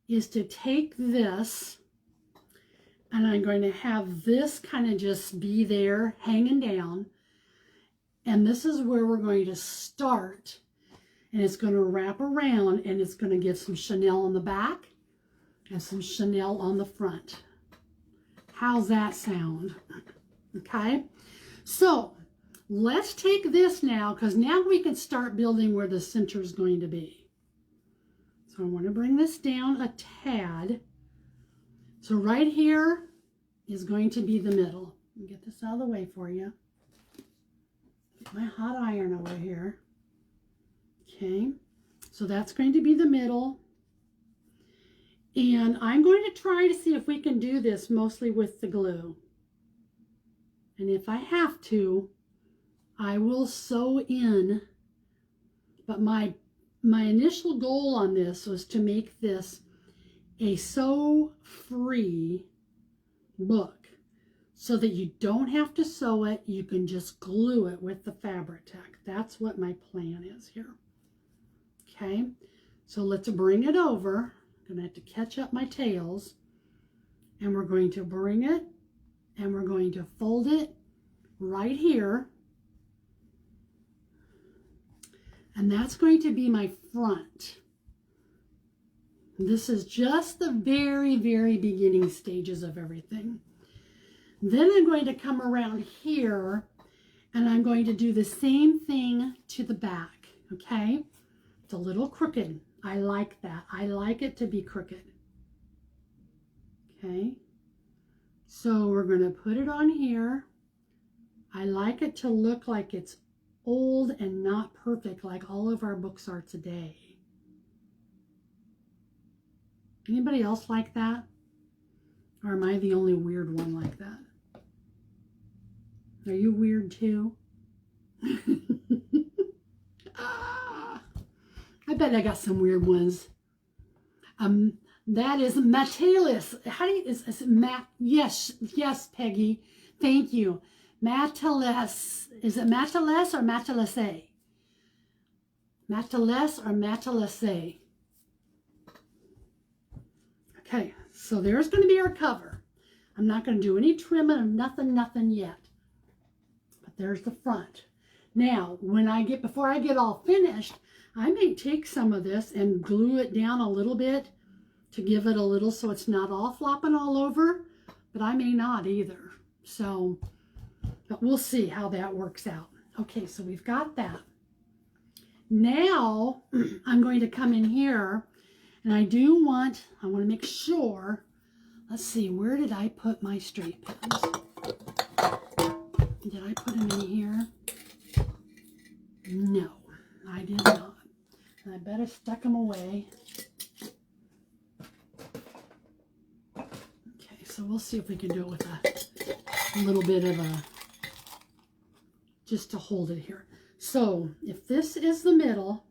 is to take this and I'm going to have this kind of just be there hanging down. And this is where we're going to start. And it's going to wrap around and it's going to give some chenille on the back and some chenille on the front. How's that sound? Okay. So let's take this now, because now we can start building where the center is going to be. So I want to bring this down a tad. So right here is going to be the middle. Let me get this out of the way for you. Get my hot iron over here. Okay, so that's going to be the middle. And I'm going to try to see if we can do this mostly with the glue. And if I have to, I will sew in. But my initial goal on this was to make this a sew-free book so that you don't have to sew it, you can just glue it with the Fabri-Tac. That's what my plan is here. Okay, so let's bring it over. I'm gonna have to catch up my tails, and we're going to bring it and we're going to fold it right here, and that's going to be my front. This is just the very, very beginning stages of everything. Then I'm going to come around here and I'm going to do the same thing to the back, okay? It's a little crooked. I like that. I like it to be crooked. Okay? So we're going to put it on here. I like it to look like it's old and not perfect like all of our books are today. Anybody else like that? Or am I the only weird one like that? Are you weird too? I bet I got some weird ones. That is Matalis. How do you, is it Matt? Yes, Peggy. Thank you. Matalis. Is it Matalis or Matalese? Matalis or Matalese? Okay, so there's going to be our cover. I'm not going to do any trimming of nothing yet. But there's the front. Now, before I get all finished, I may take some of this and glue it down a little bit to give it a little so it's not all flopping all over, but I may not either. So, but we'll see how that works out. Okay, so we've got that. Now, I'm going to come in here, and I want to make sure, let's see, where did I put my straight pins? Did I put them in here? No, I did not. And I better stuck them away. Okay, so we'll see if we can do it with a little bit of just to hold it here. So if this is the middle,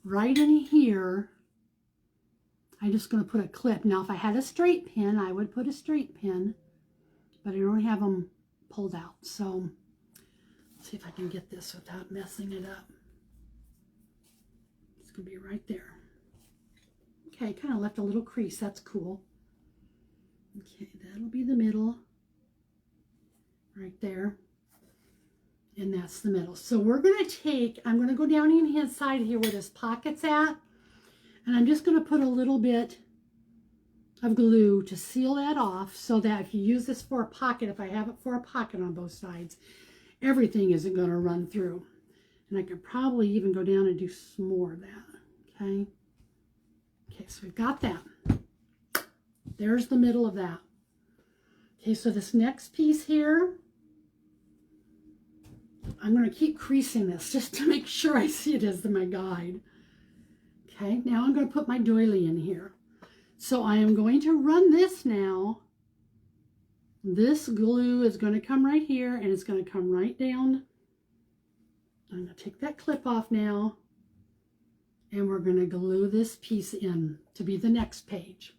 right in here, I'm just going to put a clip. Now, if I had a straight pin, I would put a straight pin, but I don't have them pulled out. So let's see if I can get this without messing it up. It's going to be right there. Okay, kind of left a little crease. That's cool. Okay, that'll be the middle right there. And that's the middle. So we're going to I'm going to go down inside here where this pocket's at. And I'm just going to put a little bit of glue to seal that off so that if you use this for a pocket, if I have it for a pocket on both sides, everything isn't going to run through. And I could probably even go down and do some more of that. Okay. Okay, so we've got that. There's the middle of that. Okay, so this next piece here, I'm going to keep creasing this just to make sure I see it as my guide. Okay, now I'm going to put my doily in here. So I am going to run this now. This glue is going to come right here and it's going to come right down. I'm going to take that clip off now and we're going to glue this piece in to be the next page.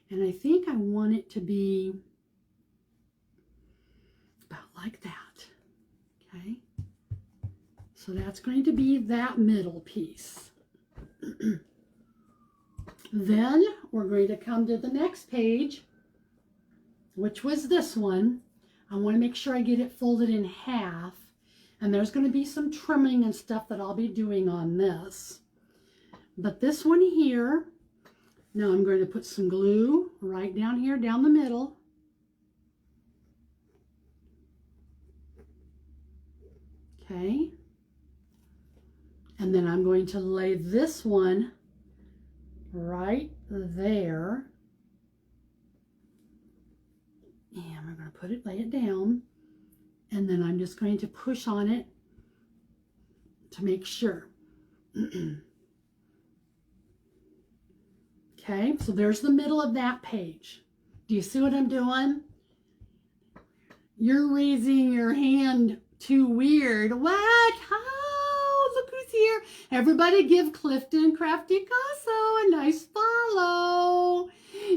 And I think I want it to be about like that. Okay, so that's going to be that middle piece. Then we're going to come to the next page, which was this one. I want to make sure I get it folded in half, and there's going to be some trimming and stuff that I'll be doing on this. But this one here, now I'm going to put some glue right down here, down the middle. Okay, and then I'm going to lay this one right there, and we're going to lay it down, and then I'm just going to push on it to make sure. Okay, so there's the middle of that page. Do you see what I'm doing? You're raising your hand too weird. What? How? Look who's here. Everybody give Clifton Crafty Casso a nice follow.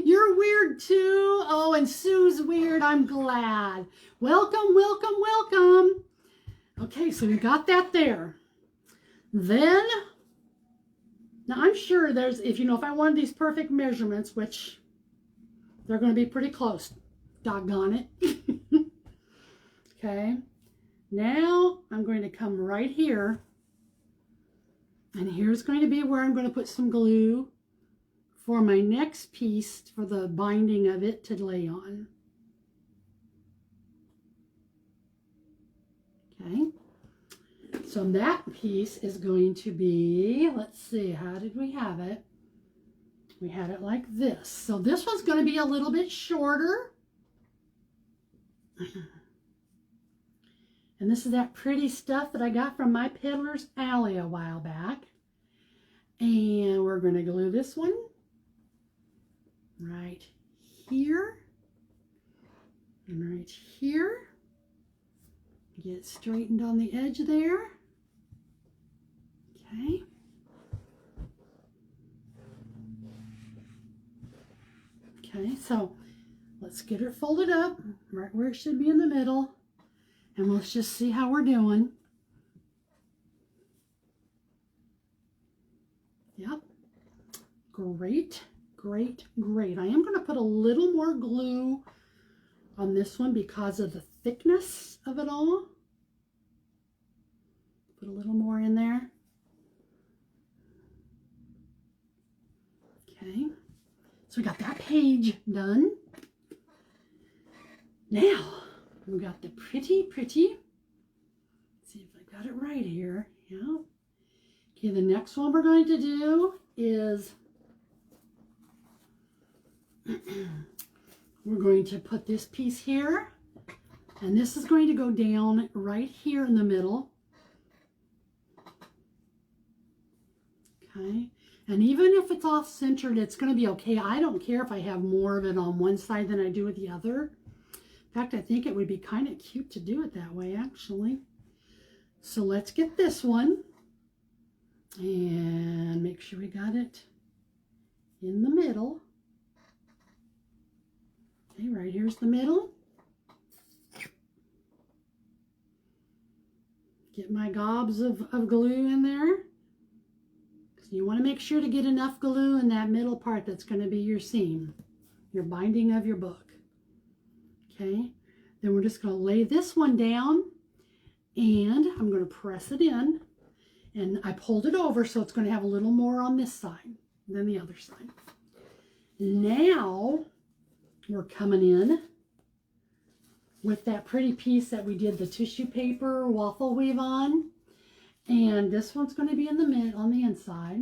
You're weird too. Oh, and Sue's weird. I'm glad. Welcome, welcome, welcome. Okay, so we got that there. Then, now I'm sure there's, if I wanted these perfect measurements, which they're going to be pretty close, doggone it. Okay. Now I'm going to come right here, and here's going to be where I'm going to put some glue for my next piece for the binding of it to lay on. Okay, so that piece is going to be, let's see, how did we have it? We had it like this. So this one's going to be a little bit shorter. And this is that pretty stuff that I got from my Peddler's Alley a while back. And we're going to glue this one right here and right here. Get it straightened on the edge there. Okay. Okay, so let's get it folded up right where it should be in the middle. And let's just see how we're doing. Yep. Great, great, great. I am going to put a little more glue on this one because of the thickness of it all. Put a little more in there. Okay, so we got that page done. Now, we got the pretty, let's see if I got it right here. Yeah. Okay, the next one we're going to do is we're going to put this piece here, and this is going to go down right here in the middle. Okay, and even if it's off centered, it's going to be okay. I don't care if I have more of it on one side than I do with the other. In fact, I think it would be kind of cute to do it that way, actually. So let's get this one and make sure we got it in the middle. Okay, right here's the middle. Get my gobs of glue in there. So you want to make sure to get enough glue in that middle part that's going to be your seam, your binding of your book. Okay, then we're just going to lay this one down, and I'm going to press it in, and I pulled it over so it's going to have a little more on this side than the other side. Now we're coming in with that pretty piece that we did the tissue paper waffle weave on, and this one's going to be in the mid on the inside.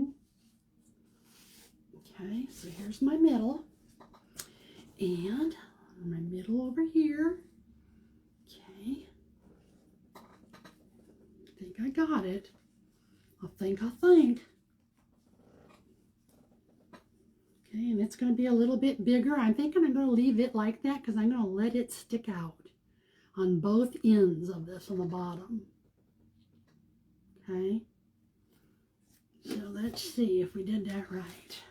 Okay, so here's my middle, and my middle over here. Okay, I think I got it. I think. Okay, and it's going to be a little bit bigger. I'm thinking I'm going to leave it like that because I'm going to let it stick out on both ends of this on the bottom. Okay, so let's see if we did that right.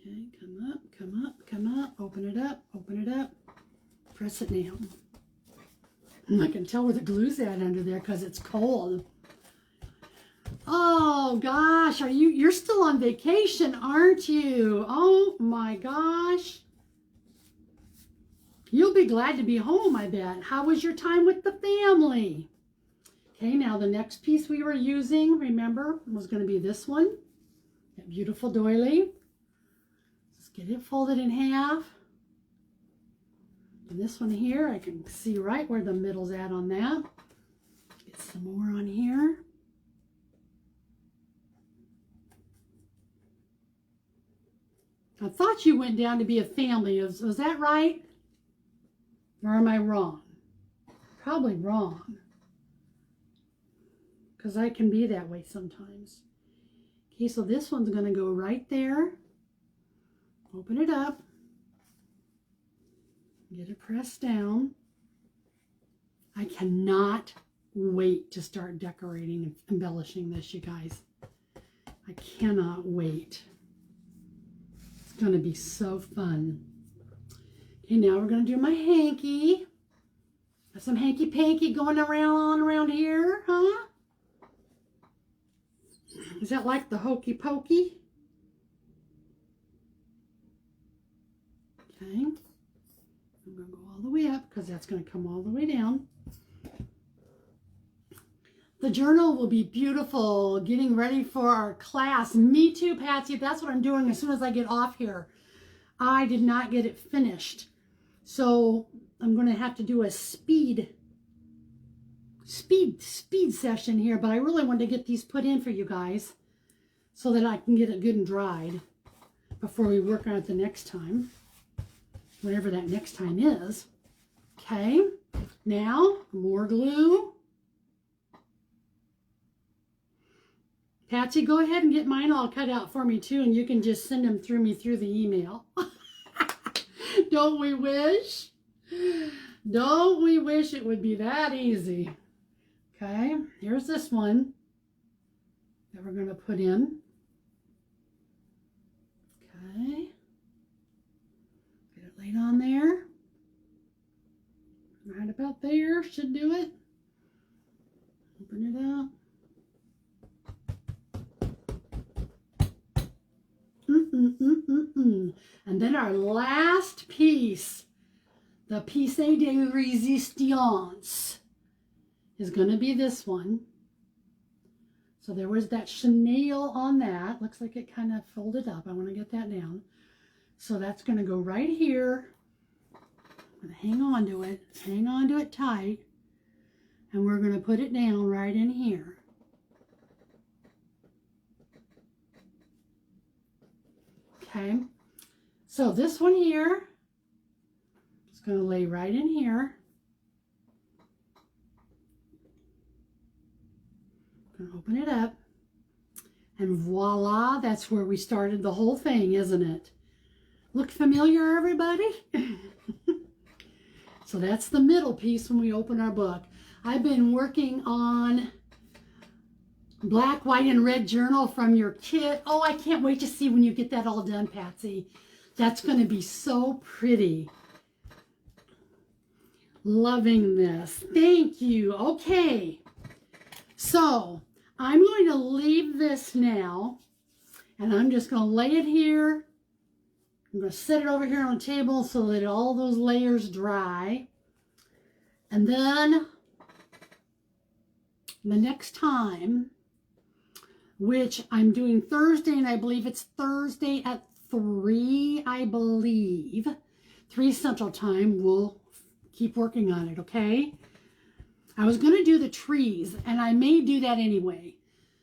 Okay, come up, come up, come up, open it up, press it down. And I can tell where the glue's at under there because it's cold. Oh gosh, you're still on vacation, aren't you? Oh my gosh. You'll be glad to be home, I bet. How was your time with the family? Okay, now the next piece we were using, remember, was going to be this one. That beautiful doily. Just get it folded in half. And this one here, I can see right where the middle's at on that. Get some more on here. I thought you went down to be a family. Was that right? Or am I wrong? Probably wrong. Because I can be that way sometimes. Okay, so this one's going to go right there. Open it up. Get it pressed down. I cannot wait to start decorating and embellishing this, you guys. I cannot wait. It's going to be so fun. Okay, now we're going to do my hanky. Got some hanky-panky going around here, huh? Is that like the hokey pokey? Okay. I'm going to go all the way up because that's going to come all the way down. The journal will be beautiful, getting ready for our class. Me too, Patsy. That's what I'm doing as soon as I get off here. I did not get it finished. So I'm going to have to do a speed session here, but I really wanted to get these put in for you guys so that I can get it good and dried before we work on it the next time, whatever that next time is. Okay, now more glue. Patsy, go ahead and get mine all cut out for me too, and you can just send them through me through the email. Don't we wish? Don't we wish it would be that easy? Okay, here's this one that we're going to put in. Okay, get it laid on there. Right about there, should do it. Open it up. And then our last piece, the piece de resistance is going to be this one. So there was that chenille on that. Looks like it kind of folded up. I want to get that down. So that's going to go right here. I'm going to hang on to it tight. And we're going to put it down right in here. Okay. So this one here is going to lay right in here. Gonna open it up, and voila, that's where we started the whole thing, isn't it? Look familiar, everybody? So that's the middle piece when we open our book. I've been working on black, white, and red journal from your kit. Oh, I can't wait to see when you get that all done, Patsy. That's going to be so pretty. Loving this. Thank you. Okay. So I'm going to leave this now, and I'm just going to lay it here. I'm going to set it over here on the table so that all those layers dry. And then the next time, which I'm doing Thursday, and I believe it's Thursday at 3, I believe, 3 Central Time, we'll keep working on it, okay? I was going to do the trees, and I may do that anyway,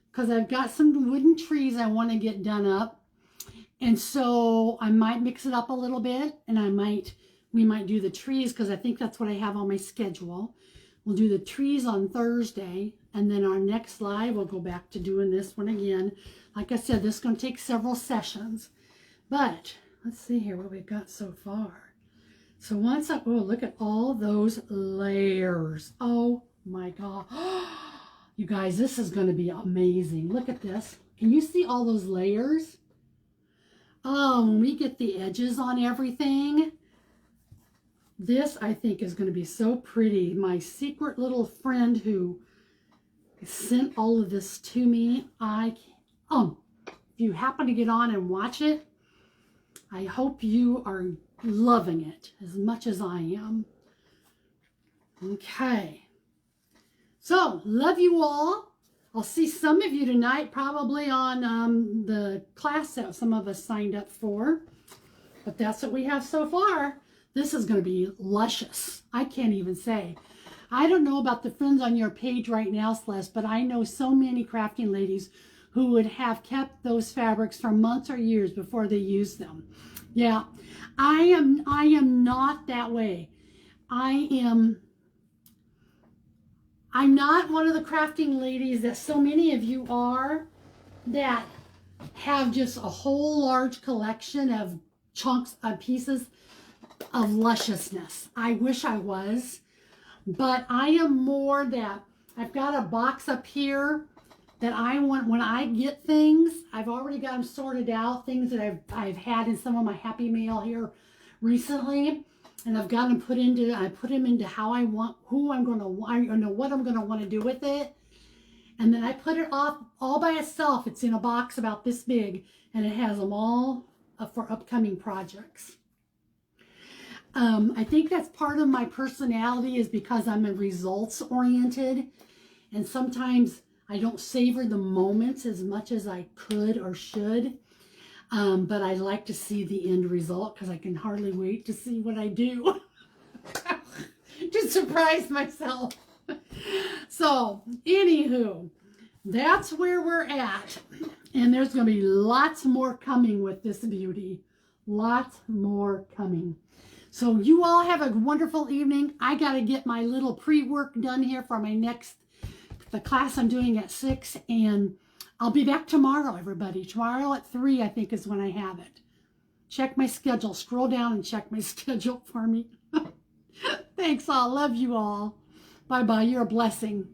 because I've got some wooden trees I want to get done up, and so I might mix it up a little bit, and we might do the trees, because I think that's what I have on my schedule. We'll do the trees on Thursday, and then our next live, we'll go back to doing this one again. Like I said, this is going to take several sessions, but let's see here what we've got so far. So once oh, look at all those layers. Oh my God. You guys, this is going to be amazing. Look at this. Can you see all those layers? Oh, when we get the edges on everything, this I think is going to be so pretty. My secret little friend who sent all of this to me, if you happen to get on and watch it, I hope you are loving it as much as I am. Okay. So, love you all. I'll see some of you tonight, probably on the class that some of us signed up for. But that's what we have so far. This is going to be luscious. I can't even say. I don't know about the friends on your page right now, Celeste, but I know so many crafting ladies who would have kept those fabrics for months or years before they used them. Yeah, I am not that way. I'm not one of the crafting ladies that so many of you are, that have just a whole large collection of chunks of pieces of lusciousness. I wish I was, but I am more that I've got a box up here that I want, when I get things, I've already got them sorted out, things that I've had in some of my Happy Mail here recently, and I've got them put into, I put them into how I want, who I'm going to, I know what I'm going to want to do with it, and then I put it off all by itself. It's in a box about this big, and it has them all for upcoming projects. I think that's part of my personality, is because I'm a results oriented, and sometimes I don't savor the moments as much as I could or should, but I like to see the end result, because I can hardly wait to see what I do to surprise myself. So, anywho, that's where we're at, and there's going to be lots more coming with this beauty. Lots more coming. So you all have a wonderful evening. I got to get my little pre-work done here for my the class I'm doing at 6, and I'll be back tomorrow, everybody. Tomorrow at 3, I think, is when I have it. Check my schedule. Scroll down and check my schedule for me. Thanks all. Love you all. Bye-bye. You're a blessing.